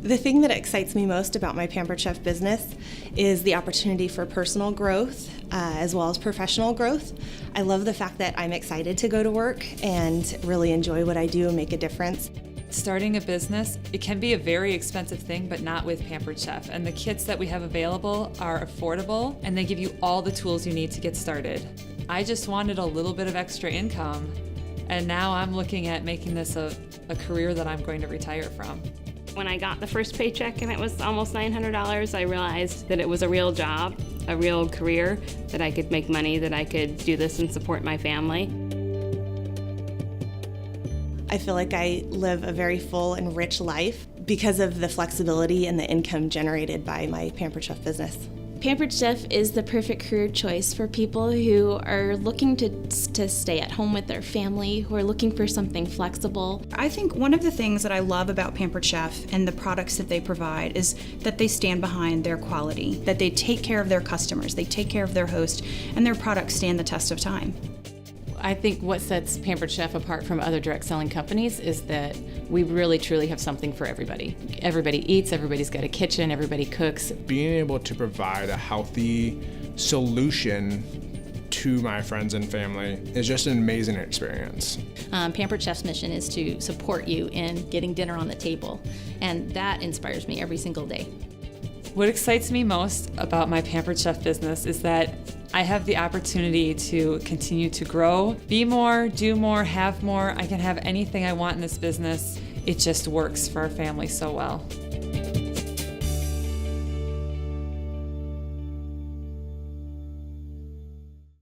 The thing that excites me most about my Pampered Chef business is the opportunity for personal growth as well as professional growth. I love the fact that I'm excited to go to work and really enjoy what I do and make a difference. Starting a business, it can be a very expensive thing, but not with Pampered Chef. And the kits that we have available are affordable, and they give you all the tools you need to get started. I just wanted a little bit of extra income, and now I'm looking at making this a career that I'm going to retire from. When I got the first paycheck and it was almost $900, I realized that it was a real job, a real career, that I could make money, that I could do this and support my family. I feel like I live a very full and rich life because of the flexibility and the income generated by my Pampered Chef business. Pampered Chef is the perfect career choice for people who are looking to stay at home with their family, who are looking for something flexible. I think one of the things that I love about Pampered Chef and the products that they provide is that they stand behind their quality, that they take care of their customers, they take care of their host, and their products stand the test of time. I think what sets Pampered Chef apart from other direct selling companies is that we really truly have something for everybody. Everybody eats, everybody's got a kitchen, everybody cooks. Being able to provide a healthy solution to my friends and family is just an amazing experience. Pampered Chef's mission is to support you in getting dinner on the table, and that inspires me every single day. What excites me most about my Pampered Chef business is that I have the opportunity to continue to grow, be more, do more, have more. I can have anything I want in this business. It just works for our family so well.